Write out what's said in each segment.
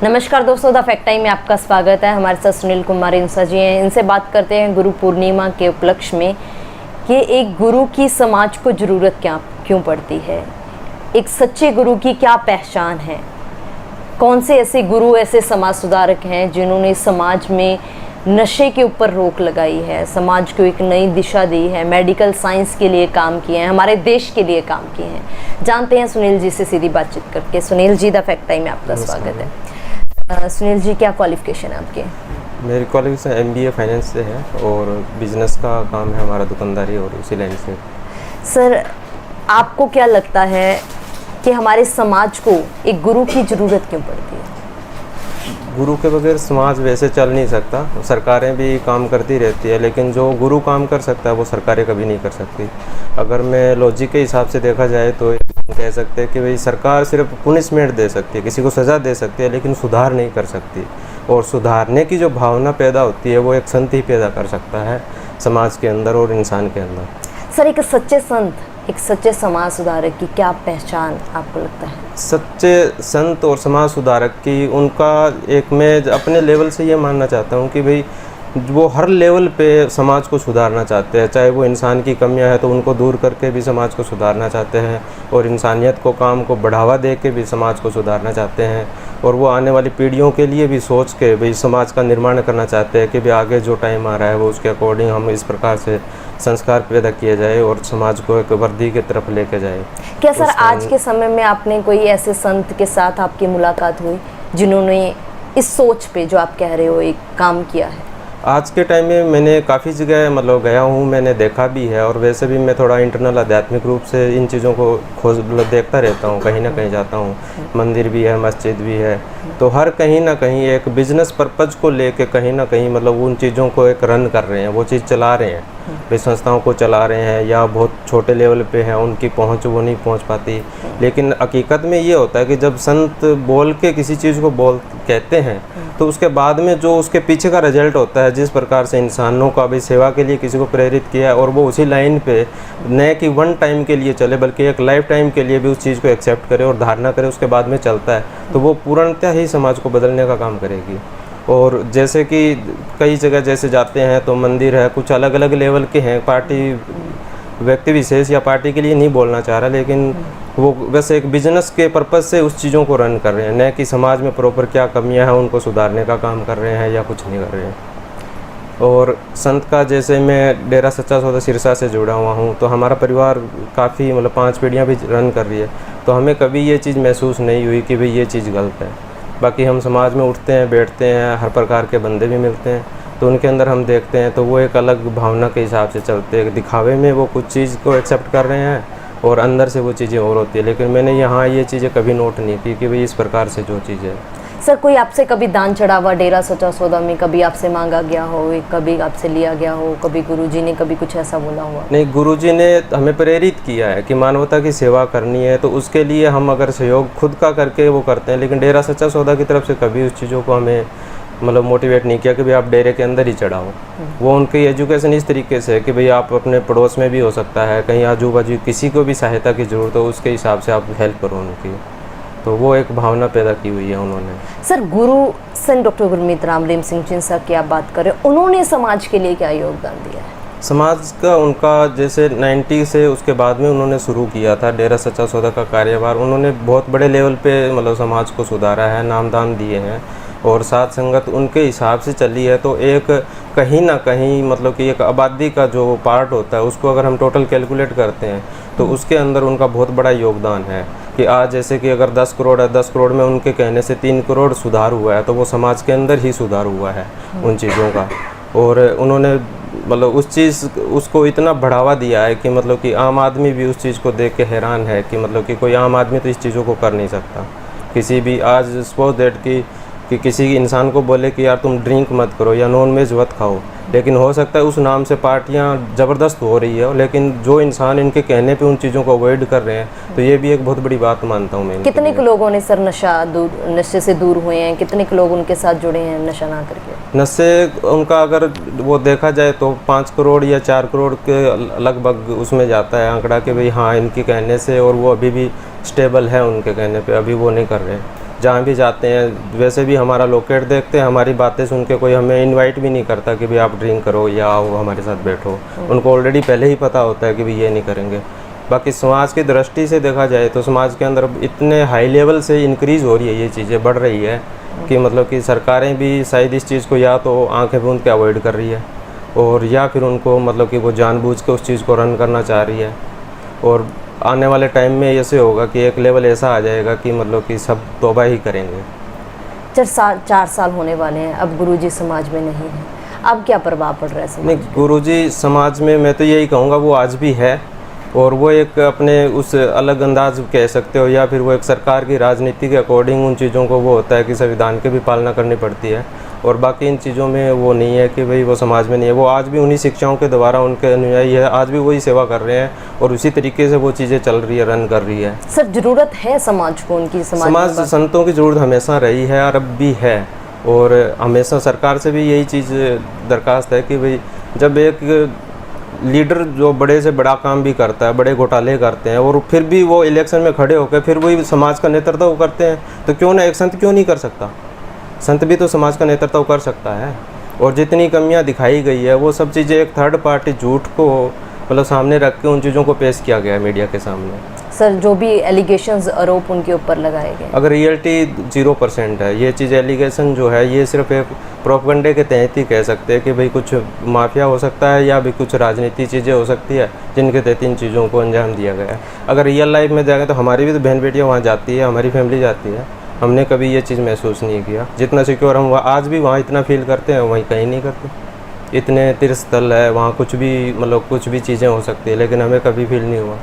नमस्कार दोस्तों, the fact time में आपका स्वागत है। हमारे साथ सुनील कुमार इंसा जी हैं। इनसे बात करते हैं गुरु पूर्णिमा के उपलक्ष्य में कि एक गुरु की समाज को ज़रूरत क्यों पड़ती है, एक सच्चे गुरु की क्या पहचान है, कौन से ऐसे गुरु, ऐसे समाज सुधारक हैं जिन्होंने समाज में नशे के ऊपर रोक लगाई है, समाज को एक नई दिशा दी है, मेडिकल साइंस के लिए काम किए हैं, हमारे देश के लिए काम किए हैं। जानते हैं सुनील जी से सीधी बातचीत करके। Sunil ji, the fact time में आपका स्वागत है। सुनील जी, क्या क्वालिफिकेशन है आपकी? मेरी क्वालिफिकेशन MBA फाइनेंस से है और बिजनेस का काम है हमारा, दुकानदारी और उसी लाइन से। सर, आपको क्या लगता है कि हमारे समाज को एक गुरु की ज़रूरत क्यों पड़ती है? गुरु के बगैर समाज वैसे चल नहीं सकता। सरकारें भी काम करती रहती है, लेकिन जो गुरु काम कर सकता है वो सरकारें कभी नहीं कर सकती। अगर मैं लॉजिक के हिसाब से देखा जाए तो कह सकते हैं कि भाई सरकार सिर्फ पुनिशमेंट दे सकती है, किसी को सज़ा दे सकती है, लेकिन सुधार नहीं कर सकती। और सुधारने की जो भावना पैदा होती है वो एक संत ही पैदा कर सकता है समाज के अंदर और इंसान के अंदर। सर, एक सच्चे संत, एक सच्चे समाज सुधारक की क्या पहचान आपको लगता है? सच्चे संत और समाज सुधारक की उनका एक, मैं अपने लेवल से ये मानना चाहता हूँ कि भाई वो हर लेवल पे समाज को सुधारना चाहते हैं। चाहे वो इंसान की कमियां हैं तो उनको दूर करके भी समाज को सुधारना चाहते हैं, और इंसानियत को, काम को बढ़ावा दे के भी समाज को सुधारना चाहते हैं। और वो आने वाली पीढ़ियों के लिए भी सोच के भाई समाज का निर्माण करना चाहते हैं कि भाई आगे जो टाइम आ रहा है वो उसके अकॉर्डिंग हम इस प्रकार से संस्कार पैदा किए जाए और समाज को एक वर्दी की तरफ लेके जाए। क्या सर आज के समय में आपने कोई ऐसे संत के साथ आपकी मुलाकात हुई जिन्होंने इस सोच पे जो आप कह रहे हो एक काम किया है? आज के टाइम में मैंने काफ़ी जगह मतलब गया हूँ, मैंने देखा भी है, और वैसे भी मैं थोड़ा इंटरनल आध्यात्मिक रूप से इन चीज़ों को खोज मतलब देखता रहता हूँ। कहीं ना कहीं जाता हूँ, मंदिर भी है, मस्जिद भी है, तो हर कहीं ना कहीं एक बिजनेस पर्पज़ को लेके कहीं ना कहीं मतलब उन चीज़ों को एक रन कर रहे हैं, वो चीज़ चला रहे हैं, वे संस्थाओं को चला रहे हैं, या बहुत छोटे लेवल पे हैं, उनकी पहुंच वो नहीं पहुंच पाती। लेकिन हकीकत में ये होता है कि जब संत बोल के किसी चीज़ को कहते हैं तो उसके बाद में जो उसके पीछे का रिजल्ट होता है, जिस प्रकार से इंसानों का भी सेवा के लिए किसी को प्रेरित किया है और वो उसी लाइन पे न कि वन टाइम के लिए चले बल्कि एक लाइफ टाइम के लिए भी उस चीज़ को एक्सेप्ट करे और धारणा करे, उसके बाद में चलता है, तो वो पूर्णतः ही समाज को बदलने का काम करेगी। और जैसे कि कई जगह जैसे जाते हैं तो मंदिर है, कुछ अलग अलग लेवल के हैं, पार्टी व्यक्ति विशेष या पार्टी के लिए नहीं बोलना चाह रहा, लेकिन वो वैसे एक बिजनेस के पर्पज़ से उस चीज़ों को रन कर रहे हैं, न कि समाज में प्रॉपर क्या कमियां हैं उनको सुधारने का काम कर रहे हैं या कुछ नहीं कर रहे हैं। और संत का, जैसे मैं डेरा सच्चा सौदा सिरसा से जुड़ा हुआ हूँ, तो हमारा परिवार काफ़ी मतलब 5 पीढ़ियाँ भी रन कर रही है, तो हमें कभी ये चीज़ महसूस नहीं हुई कि भाई ये चीज़ गलत है। बाकी हम समाज में उठते हैं, बैठते हैं, हर प्रकार के बंदे भी मिलते हैं, तो उनके अंदर हम देखते हैं तो वो एक अलग भावना के हिसाब से चलते हैं। दिखावे में वो कुछ चीज़ को एक्सेप्ट कर रहे हैं और अंदर से वो चीज़ें और होती है, लेकिन मैंने यहाँ ये चीज़ें कभी नोट नहीं की कि भाई इस प्रकार से जो चीज़ है। सर, कोई आपसे कभी दान चढ़ावा डेरा सच्चा सौदा में कभी आपसे मांगा गया हो, कभी आपसे लिया गया हो, कभी गुरुजी ने कभी कुछ ऐसा बोला हुआ? नहीं, गुरुजी ने हमें प्रेरित किया है कि मानवता की सेवा करनी है, तो उसके लिए हम अगर सहयोग खुद का करके वो करते हैं, लेकिन डेरा सच्चा सौदा की तरफ से कभी उस चीज़ों को हमें मतलब मोटिवेट नहीं किया कि भाई आप डेरे के अंदर ही चढ़ाओ। वो उनकी एजुकेशन इस तरीके से है कि भाई आप अपने पड़ोस में भी हो सकता है, कहीं आजू बाजू किसी को भी सहायता की ज़रूरत हो उसके हिसाब से आप हेल्प करो उनकी, तो वो एक भावना पैदा की हुई है उन्होंने। सर, गुरु संत डॉक्टर गुरमीत राम रहीम सिंह चिंसा की आप बात करें, उन्होंने समाज के लिए क्या योगदान दिया है? समाज का उनका जैसे 90 से उसके बाद में उन्होंने शुरू किया था डेरा सच्चा सौदा का कार्यभार। उन्होंने बहुत बड़े लेवल पे मतलब समाज को सुधारा है, नामदान दिए हैं, और साथ संगत उनके हिसाब से चली है। तो एक कहीं ना कहीं मतलब कि एक आबादी का जो पार्ट होता है उसको अगर हम टोटल कैलकुलेट करते हैं तो उसके अंदर उनका बहुत बड़ा योगदान है। कि आज जैसे कि अगर 10 करोड़ है, 10 करोड़ में उनके कहने से 3 करोड़ सुधार हुआ है, तो वो समाज के अंदर ही सुधार हुआ है उन चीज़ों का। और उन्होंने मतलब उस चीज़ उसको इतना बढ़ावा दिया है कि मतलब कि आम आदमी भी उस चीज़ को देख के हैरान है कि मतलब कि कोई आम आदमी तो इस चीज़ों को कर नहीं सकता। किसी भी आज सपोज दैट कि किसी इंसान को बोले कि यार तुम ड्रिंक मत करो या नॉन वेज मत खाओ, लेकिन हो सकता है उस नाम से पार्टियां ज़बरदस्त हो रही है, लेकिन जो इंसान इनके कहने पे उन चीज़ों को अवॉइड कर रहे हैं, तो ये भी एक बहुत बड़ी बात मानता हूँ मैं। कितने के लोगों ने सर नशे से दूर हुए हैं, कितने के लोग उनके साथ जुड़े हैं नशा ना करके? नशे उनका अगर वो देखा जाए तो 5 करोड़ या 4 करोड़ के लगभग उसमें जाता है आंकड़ा कि भाई हाँ इनके कहने से, और वो अभी भी स्टेबल है उनके कहने पे, अभी वो नहीं कर रहे हैं। जहाँ भी जाते हैं वैसे भी हमारा लोकेट देखते हैं, हमारी बातें सुन के कोई हमें इनवाइट भी नहीं करता कि भाई आप ड्रिंक करो या आओ हमारे साथ बैठो। उनको ऑलरेडी पहले ही पता होता है कि भाई ये नहीं करेंगे। बाकी समाज की दृष्टि से देखा जाए तो समाज के अंदर इतने हाई लेवल से इंक्रीज़ हो रही है, ये चीज़ें बढ़ रही है कि मतलब कि सरकारें भी शायद इस चीज़ को या तो आंखें बूंद के अवॉइड कर रही है, और या फिर उनको मतलब कि वो जानबूझ के उस चीज़ को रन करना चाह रही है। और आने वाले टाइम में ऐसे होगा कि एक लेवल ऐसा आ जाएगा कि मतलब कि सब तौबा ही करेंगे। 4 साल होने वाले हैं, अब गुरुजी समाज में नहीं है, अब क्या प्रभाव पड़ रहा है समाज नहीं, गुरुजी समाज में मैं तो यही कहूँगा वो आज भी है, और वो एक अपने उस अलग अंदाज कह सकते हो, या फिर वो एक सरकार की राजनीति के अकॉर्डिंग उन चीज़ों को वो होता है कि संविधान की भी पालना करनी पड़ती है, और बाकी इन चीज़ों में वो नहीं है कि भाई वो समाज में नहीं है। वो आज भी उन्हीं शिक्षाओं के द्वारा उनके अनुयायी है, आज भी वही सेवा कर रहे हैं, और उसी तरीके से वो चीज़ें चल रही है, रन कर रही है। सर जरूरत है समाज को उनकी, समाज संतों की ज़रूरत हमेशा रही है और अब भी है, और हमेशा सरकार से भी यही चीज़ दरख्वास्त है कि भाई जब एक लीडर जो बड़े से बड़ा काम भी करता है, बड़े घोटाले करते हैं, और फिर भी वो इलेक्शन में खड़े होकर फिर वही समाज का नेतृत्व करते हैं, तो क्यों ना एक संत क्यों नहीं कर सकता? संत भी तो समाज का नेतृत्व कर सकता है। और जितनी कमियां दिखाई गई है वो सब चीज़ें एक थर्ड पार्टी झूठ को मतलब सामने रख के उन चीज़ों को पेश किया गया है मीडिया के सामने। सर जो भी एलिगेशंस आरोप उनके ऊपर लगाए गए, अगर रियलिटी 0% है, ये चीज़ एलिगेशन जो है ये सिर्फ एक प्रोपेगेंडे के तहत ही कह सकते हैं कि भाई कुछ माफिया हो सकता है या भी कुछ राजनीति चीज़ें हो सकती है जिनके तहत इन चीज़ों को अंजाम दिया गया है। अगर रियल लाइफ में जाएंगे तो हमारी भी तो बहन बेटियाँ वहाँ जाती है, हमारी फैमिली जाती है, हमने कभी ये चीज़ महसूस नहीं किया। जितना सिक्योर हम आज भी वहाँ इतना फील करते हैं वहीं कहीं नहीं करते। इतने तीर्थ स्थल है वहाँ, कुछ भी मतलब कुछ भी चीज़ें हो सकती है, लेकिन हमें कभी फील नहीं हुआ।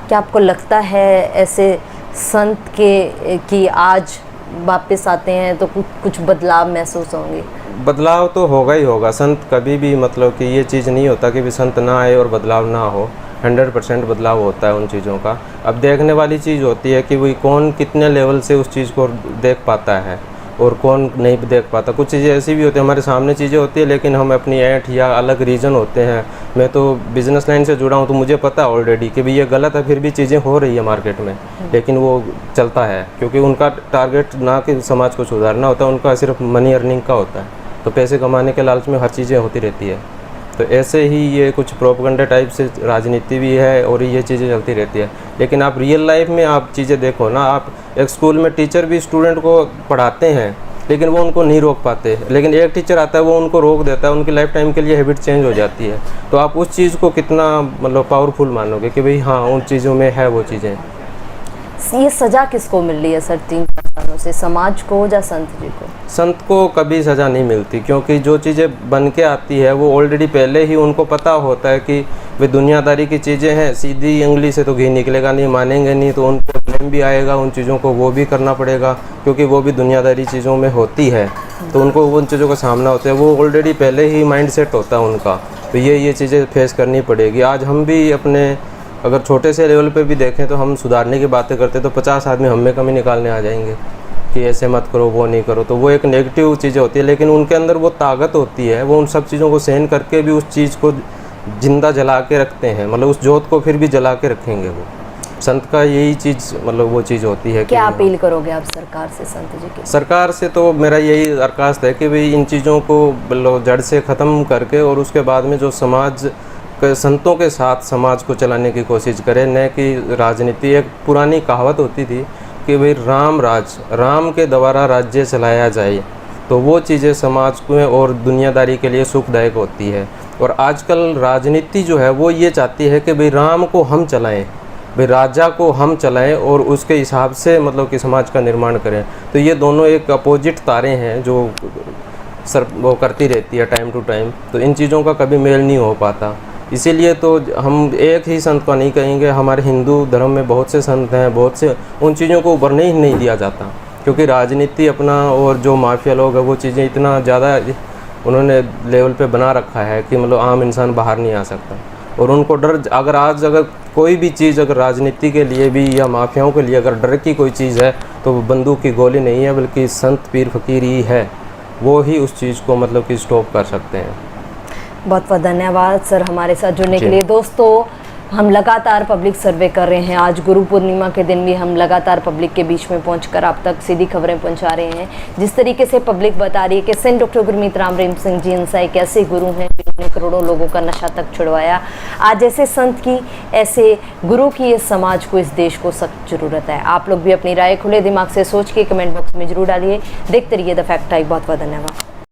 क्या आपको लगता है ऐसे संत के कि आज वापस आते हैं तो कुछ बदलाव महसूस होंगे? बदलाव तो होगा ही होगा। संत कभी भी मतलब कि ये चीज़ नहीं होता कि भी संत ना आए और बदलाव ना हो। 100% बदलाव होता है उन चीज़ों का। अब देखने वाली चीज़ होती है कि वही कौन कितने लेवल से उस चीज़ को देख पाता है और कौन नहीं देख पाता। कुछ चीज़ें ऐसी भी होती है, हमारे सामने चीज़ें होती है लेकिन हम अपनी ऐठ या अलग रीज़न होते हैं। मैं तो बिज़नेस लाइन से जुड़ा हूँ तो मुझे पता है ऑलरेडी कि भाई ये गलत है, फिर भी चीज़ें हो रही है मार्केट में, लेकिन वो चलता है क्योंकि उनका टारगेट ना कि समाज को सुधारना होता है, उनका सिर्फ मनी अर्निंग का होता है। तो पैसे कमाने के लालच में हर चीज़ें होती रहती है। तो ऐसे ही ये कुछ प्रोपेगेंडा टाइप से राजनीति भी है और ये चीज़ें चलती रहती है। लेकिन आप रियल लाइफ में आप चीज़ें देखो ना, आप एक स्कूल में टीचर भी स्टूडेंट को पढ़ाते हैं लेकिन वो उनको नहीं रोक पाते, लेकिन एक टीचर आता है वो उनको रोक देता है, उनकी लाइफ टाइम के लिए हैबिट चेंज हो जाती है। तो आप उस चीज़ को कितना मतलब पावरफुल मानोगे कि भाई हाँ उन चीज़ों में है वो चीज़ें। ये सज़ा किसको मिल रही है सर 3-4 सालों से, समाज को या संत जी को? संत को कभी सज़ा नहीं मिलती क्योंकि जो चीज़ें बन के आती है वो ऑलरेडी पहले ही उनको पता होता है कि वे दुनियादारी की चीज़ें हैं, सीधी उंगली से तो घी निकलेगा नहीं, मानेंगे नहीं, तो उनको ब्लेम भी आएगा, उन चीज़ों को वो भी करना पड़ेगा क्योंकि वो भी दुनियादारी चीज़ों में होती है। तो उनको उन चीज़ों का सामना होता है, वो ऑलरेडी पहले ही माइंड सेट होता है उनका, तो ये चीज़ें फेस करनी पड़ेगी। आज हम भी अपने अगर छोटे से लेवल पे भी देखें तो हम सुधारने की बातें करते तो 50 आदमी हम में कमी निकालने आ जाएंगे कि ऐसे मत करो, वो नहीं करो। तो वो एक नेगेटिव चीज़ें होती है, लेकिन उनके अंदर वो ताकत होती है, वो उन सब चीज़ों को सहन करके भी उस चीज़ को जिंदा जला के रखते हैं, मतलब उस जोत को फिर भी जला के रखेंगे। वो संत का यही चीज़ मतलब वो चीज़ होती है। क्या अपील करोगे आप सरकार से, संत जी की? सरकार से तो मेरा यही दरख्वास्त है कि भाई इन चीज़ों को मतलब जड़ से ख़त्म करके और उसके बाद में जो समाज संतों के साथ समाज को चलाने की कोशिश करें, न कि राजनीति। एक पुरानी कहावत होती थी कि भाई राम के द्वारा राज्य चलाया जाए, तो वो चीज़ें समाज को और दुनियादारी के लिए सुखदायक होती है। और आजकल राजनीति जो है वो ये चाहती है कि भाई राम को हम चलाएं, भाई राजा को हम चलाएं और उसके हिसाब से मतलब कि समाज का निर्माण करें। तो ये दोनों एक अपोजिट तारे हैं जो वो करती रहती है टाइम टू टाइम, तो इन चीज़ों का कभी मेल नहीं हो पाता। इसीलिए तो हम एक ही संत को नहीं कहेंगे, हमारे हिंदू धर्म में बहुत से संत हैं, बहुत से उन चीज़ों को उभरने ही नहीं दिया जाता क्योंकि राजनीति अपना और जो माफिया लोग है वो चीज़ें इतना ज़्यादा उन्होंने लेवल पे बना रखा है कि मतलब आम इंसान बाहर नहीं आ सकता। और उनको डर, अगर कोई भी चीज़ अगर राजनीति के लिए भी या माफियाओं के लिए अगर डर की कोई चीज़ है तो वो बंदूक की गोली नहीं है, बल्कि संत पीर फकीर ही है, वो ही उस चीज़ को मतलब कि स्टॉप कर सकते हैं। बहुत बहुत धन्यवाद सर हमारे साथ जुड़ने के लिए। दोस्तों, हम लगातार पब्लिक सर्वे कर रहे हैं। आज गुरु पूर्णिमा के दिन भी हम लगातार पब्लिक के बीच में पहुंचकर आप तक सीधी खबरें पहुंचा रहे हैं। जिस तरीके से पब्लिक बता रही है कि सेंट डॉक्टर गुरमीत राम रहीम सिंह जी इंसा एक ऐसे गुरु हैं जिन्होंने करोड़ों लोगों का नशा तक छुड़वाया। आज ऐसे संत की, ऐसे गुरु की इस समाज को, इस देश को सख्त जरूरत है। आप लोग भी अपनी राय खुले दिमाग से सोच के कमेंट बॉक्स में जरूर डालिए। देखते रहिए द फैक्ट टाइम। बहुत बहुत धन्यवाद।